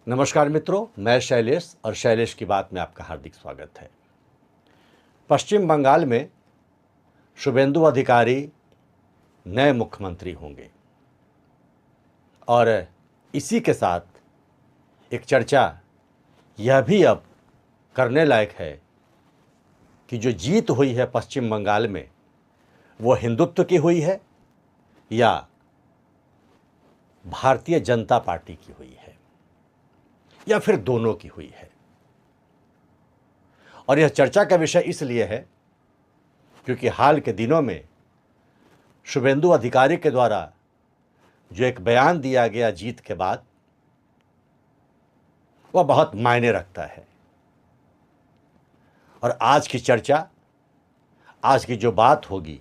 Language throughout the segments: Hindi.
नमस्कार मित्रों, मैं शैलेश और शैलेश की बात में आपका हार्दिक स्वागत है। पश्चिम बंगाल में शुभेंदु अधिकारी नए मुख्यमंत्री होंगे और इसी के साथ एक चर्चा यह भी अब करने लायक है कि जो जीत हुई है पश्चिम बंगाल में वो हिंदुत्व की हुई है या भारतीय जनता पार्टी की हुई है या फिर दोनों की हुई है। और यह चर्चा का विषय इसलिए है क्योंकि हाल के दिनों में शुभेंदु अधिकारी के द्वारा जो एक बयान दिया गया जीत के बाद वह बहुत मायने रखता है। और आज की चर्चा, आज की जो बात होगी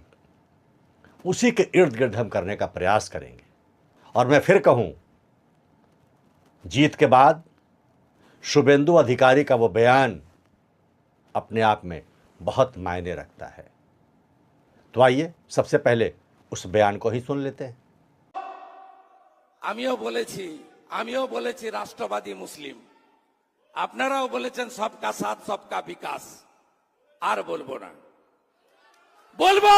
उसी के इर्द गिर्द हम करने का प्रयास करेंगे। और मैं फिर कहूं, जीत के बाद शुभेंदु अधिकारी का वो बयान अपने आप में बहुत मायने रखता है। तो आइए सबसे पहले उस बयान को ही सुन लेते हैं। আমিও বলেছি রাষ্ট্রবাদী মুসলিম, আপনারাও বলেছেন सबका साथ सबका विकास। আর বলবো না, বলবো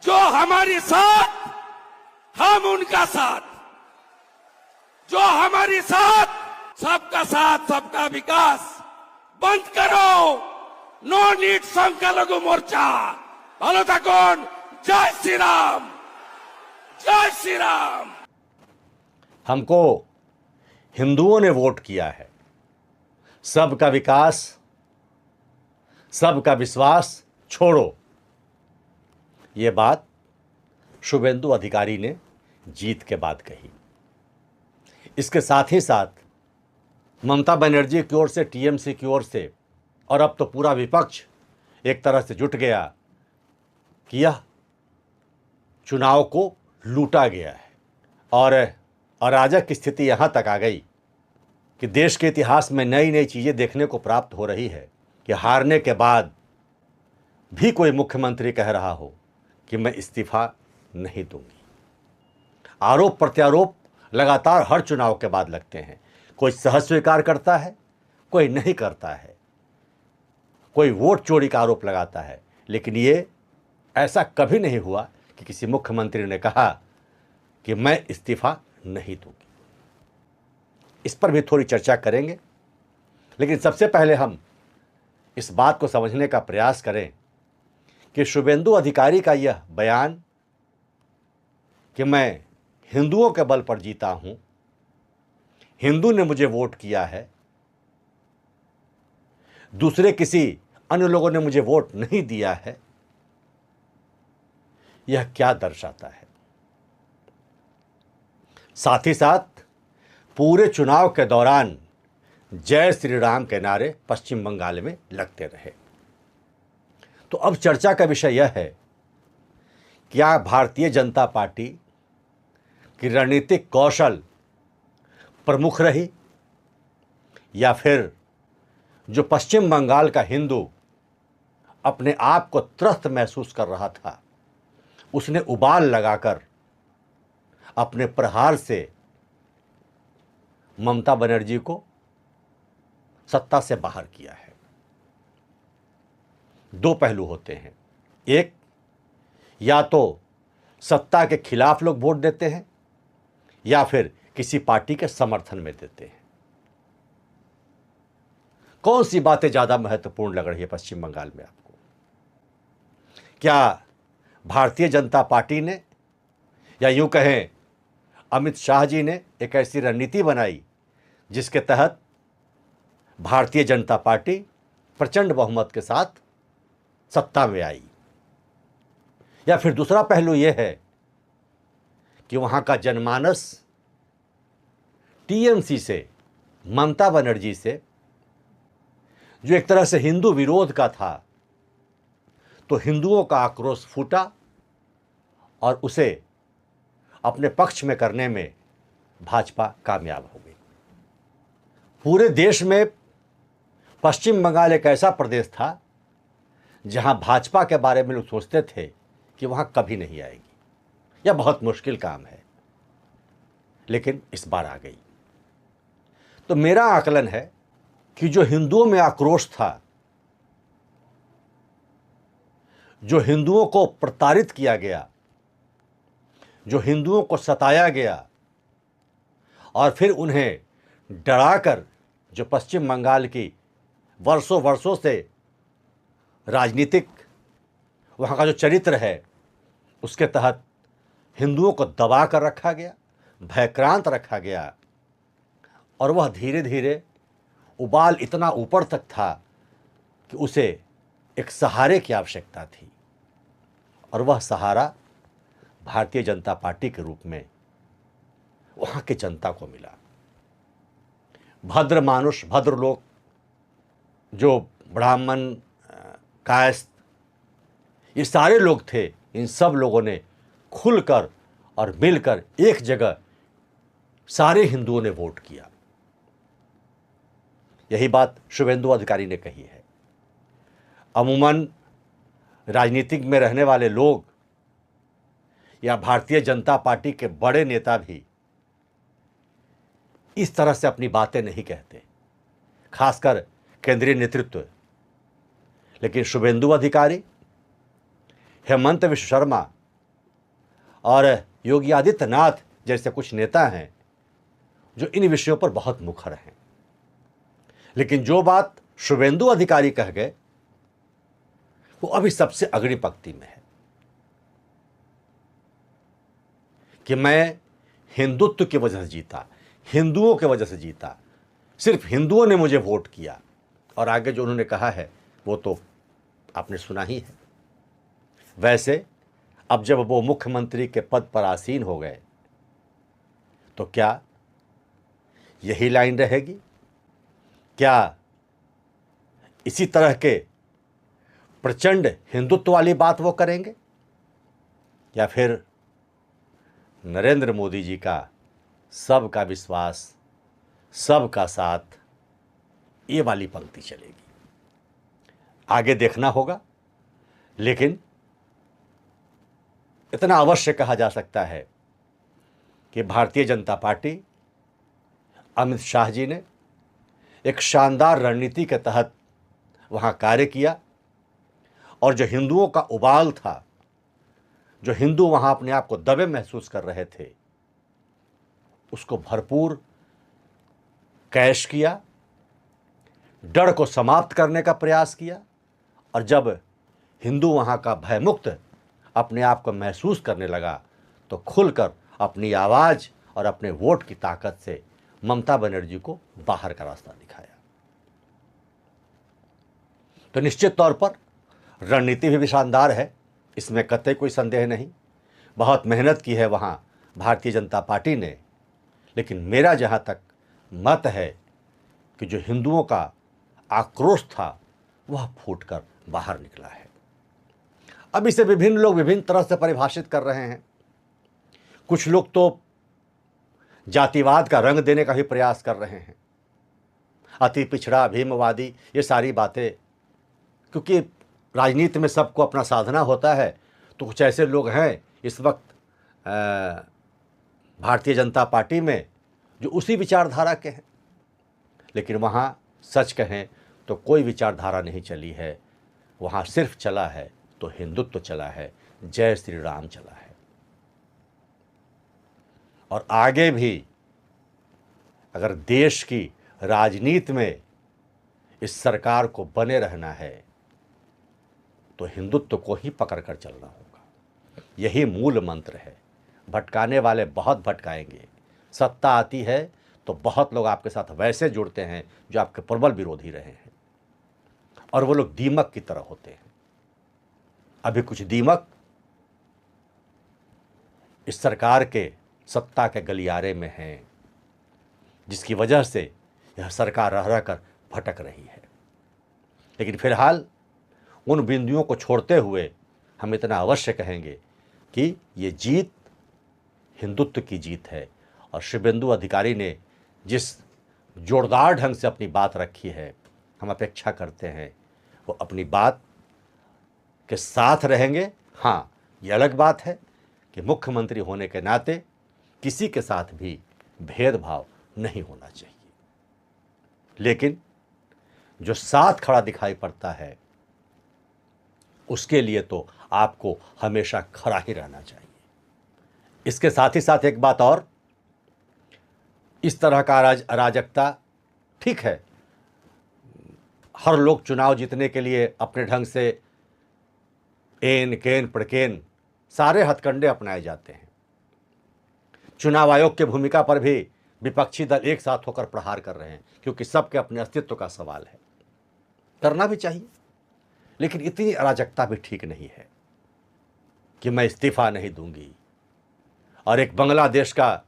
जो हमारी साथ हम उनका साथ, जो हमारी साथ सबका विकास। बंद करो नो नीड संख्यालघु मोर्चा। ভালো থাকুন। जय श्री राम, जय श्री राम। हमको हिंदुओं ने वोट किया है, सबका विकास, सबका विश्वास छोड़ो। ये बात शुभेंदु अधिकारी ने जीत के बाद कही। इसके साथ ही साथ ममता बनर्जी की ओर से, टीएमसी की ओर से और अब तो पूरा विपक्ष एक तरह से जुट गया कि यह चुनाव को लूटा गया है। और अराजक की स्थिति यहाँ तक आ गई कि देश के इतिहास में नई नई चीज़ें देखने को प्राप्त हो रही है कि हारने के बाद भी कोई मुख्यमंत्री कह रहा हो कि मैं इस्तीफा नहीं दूंगी। आरोप प्रत्यारोप लगातार हर चुनाव के बाद लगते हैं। कोई सहज स्वीकार करता है, कोई नहीं करता है, कोई वोट चोरी का आरोप लगाता है, लेकिन ये ऐसा कभी नहीं हुआ कि किसी मुख्यमंत्री ने कहा कि मैं इस्तीफा नहीं दूंगी। इस पर भी थोड़ी चर्चा करेंगे, लेकिन सबसे पहले हम इस बात को समझने का प्रयास करें कि शुभेंदु अधिकारी का यह बयान कि मैं हिंदुओं के बल पर जीता हूं, हिंदू ने मुझे वोट किया है, दूसरे किसी अन्य लोगों ने मुझे वोट नहीं दिया है, यह क्या दर्शाता है। साथ ही साथ पूरे चुनाव के दौरान जय श्री राम के नारे पश्चिम बंगाल में लगते रहे। तो अब चर्चा का विषय यह है, क्या भारतीय जनता पार्टी की रणनीतिक कौशल प्रमुख रही या फिर जो पश्चिम बंगाल का हिंदू अपने आप को त्रस्त महसूस कर रहा था उसने उबाल लगाकर अपने प्रहार से ममता बनर्जी को सत्ता से बाहर किया है। दो पहलू होते हैं, एक या तो सत्ता के खिलाफ लोग वोट देते हैं या फिर किसी पार्टी के समर्थन में देते हैं। कौन सी बातें ज्यादा महत्वपूर्ण लग रही है पश्चिम बंगाल में आपको? क्या भारतीय जनता पार्टी ने या यूं कहें अमित शाह जी ने एक ऐसी रणनीति बनाई जिसके तहत भारतीय जनता पार्टी प्रचंड बहुमत के साथ सत्ता में आई, या फिर दूसरा पहलू यह है कि वहां का जनमानस टीएमसी से, ममता बनर्जी से, जो एक तरह से हिंदू विरोध का था, तो हिंदुओं का आक्रोश फूटा और उसे अपने पक्ष में करने में भाजपा कामयाब हो गई। पूरे देश में पश्चिम बंगाल एक ऐसा प्रदेश था जहां भाजपा के बारे में लोग सोचते थे कि वहां कभी नहीं आएगी, यह बहुत मुश्किल काम है, लेकिन इस बार आ गई। तो मेरा आकलन है कि जो हिंदुओं में आक्रोश था, जो हिंदुओं को प्रताड़ित किया गया, जो हिंदुओं को सताया गया और फिर उन्हें डराकर जो पश्चिम बंगाल की वर्षों वर्षों से राजनीतिक वहाँ का जो चरित्र है उसके तहत हिंदुओं को दबा कर रखा गया, भयक्रांत रखा गया, और वह धीरे धीरे उबाल इतना ऊपर तक था कि उसे एक सहारे की आवश्यकता थी, और वह सहारा भारतीय जनता पार्टी के रूप में वहाँ की जनता को मिला। भद्र मानुष, भद्र लोग, जो ब्राह्मण, कायस्थ, ये सारे लोग थे, इन सब लोगों ने खुलकर और मिलकर एक जगह सारे हिंदुओं ने वोट किया। यही बात शुभेंदु अधिकारी ने कही है। अमूमन राजनीतिक में रहने वाले लोग या भारतीय जनता पार्टी के बड़े नेता भी इस तरह से अपनी बातें नहीं कहते, खासकर केंद्रीय नेतृत्व। लेकिन शुभेंदु अधिकारी, हेमंत विश्व शर्मा और योगी आदित्यनाथ जैसे कुछ नेता हैं जो इन विषयों पर बहुत मुखर हैं। लेकिन जो बात शुभेंदु अधिकारी कह गए वो अभी सबसे अग्रणी पंक्ति में है कि मैं हिंदुत्व की वजह से जीता, हिंदुओं की वजह से जीता, सिर्फ हिंदुओं ने मुझे वोट किया। और आगे जो उन्होंने कहा है वो तो आपने सुना ही है। वैसे अब जब वो मुख्यमंत्री के पद पर आसीन हो गए तो क्या यही लाइन रहेगी? क्या इसी तरह के प्रचंड हिंदुत्व वाली बात वो करेंगे, या फिर नरेंद्र मोदी जी का सबका विश्वास, सबका साथ, ये वाली पंक्ति चलेगी? आगे देखना होगा। लेकिन इतना अवश्य कहा जा सकता है कि भारतीय जनता पार्टी, अमित शाह जी ने एक शानदार रणनीति के तहत वहाँ कार्य किया, और जो हिंदुओं का उबाल था, जो हिंदू वहाँ अपने आप को दबे महसूस कर रहे थे, उसको भरपूर कैश किया, डर को समाप्त करने का प्रयास किया। और जब हिंदू वहाँ का भयमुक्त अपने आप को महसूस करने लगा तो खुलकर अपनी आवाज़ और अपने वोट की ताकत से ममता बनर्जी को बाहर का रास्ता दिखाया। तो निश्चित तौर पर रणनीति भी शानदार है, इसमें कतई कोई संदेह नहीं। बहुत मेहनत की है वहाँ भारतीय जनता पार्टी ने। लेकिन मेरा जहाँ तक मत है कि जो हिंदुओं का आक्रोश था वह फूटकर बाहर निकला है। अब इसे विभिन्न लोग विभिन्न तरह से परिभाषित कर रहे हैं। कुछ लोग तो जातिवाद का रंग देने का भी प्रयास कर रहे हैं, अति पिछड़ा, भीमवादी, ये सारी बातें। क्योंकि राजनीति में सबको अपना साधना होता है, तो कुछ ऐसे लोग हैं इस वक्त भारतीय जनता पार्टी में जो उसी विचारधारा के हैं। लेकिन वहाँ सच कहें तो कोई विचारधारा नहीं चली है, वहाँ सिर्फ चला है तो हिंदुत्व चला है, जय श्री राम चला है। और आगे भी अगर देश की राजनीति में इस सरकार को बने रहना है तो हिंदुत्व को ही पकड़ कर चलना होगा। यही मूल मंत्र है। भटकाने वाले बहुत भटकाएंगे, सत्ता आती है तो बहुत लोग आपके साथ वैसे जुड़ते हैं जो आपके प्रबल विरोधी रहे हैं, और वो लोग दीमक की तरह होते हैं। अभी कुछ दीमक इस सरकार के सत्ता के गलियारे में हैं, जिसकी वजह से यह सरकार रह रह कर भटक रही है। लेकिन फिलहाल उन बिंदुओं को छोड़ते हुए हम इतना अवश्य कहेंगे कि ये जीत हिंदुत्व की जीत है। और शुभेंदु अधिकारी ने जिस जोरदार ढंग से अपनी बात रखी है, हम अपेक्षा करते हैं वो अपनी बात के साथ रहेंगे। हाँ, ये अलग बात है कि मुख्यमंत्री होने के नाते किसी के साथ भी भेदभाव नहीं होना चाहिए। लेकिन जो साथ खड़ा दिखाई पड़ता है उसके लिए तो आपको हमेशा खड़ा ही रहना चाहिए। इसके साथ ही साथ एक बात और, इस तरह का अराजकता ठीक है, हर लोग चुनाव जीतने के लिए अपने ढंग से एन केन प्रकेन सारे हथकंडे अपनाए जाते हैं। चुनाव आयोग की भूमिका पर भी विपक्षी दल एक साथ होकर प्रहार कर रहे हैं, क्योंकि सबके अपने अस्तित्व का सवाल है। करना भी चाहिए, लेकिन इतनी अराजकता भी ठीक नहीं है कि मैं इस्तीफा नहीं दूंगी। और एक बांग्लादेश का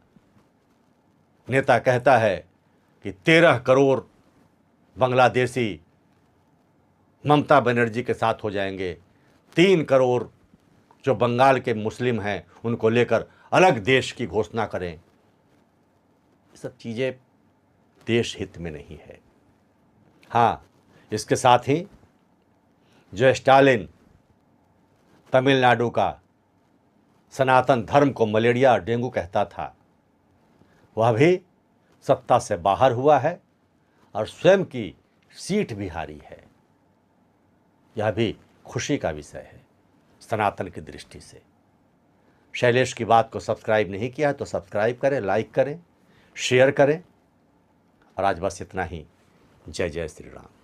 नेता कहता है कि 13 करोड़ बांग्लादेशी ममता बनर्जी के साथ हो जाएंगे, 3 करोड़ जो बंगाल के मुस्लिम हैं उनको लेकर अलग देश की घोषणा करें। ये सब चीज़ें देश हित में नहीं है। हाँ, इसके साथ ही जो स्टालिन तमिलनाडु का सनातन धर्म को मलेरिया और डेंगू कहता था, वह भी सत्ता से बाहर हुआ है और स्वयं की सीट भी हारी है। यह भी खुशी का विषय है सनातन की दृष्टि से। शैलेश की बात को सब्सक्राइब नहीं किया तो सब्सक्राइब करें, लाइक करें, शेयर करें। और आज बस इतना ही। जय जय श्री राम।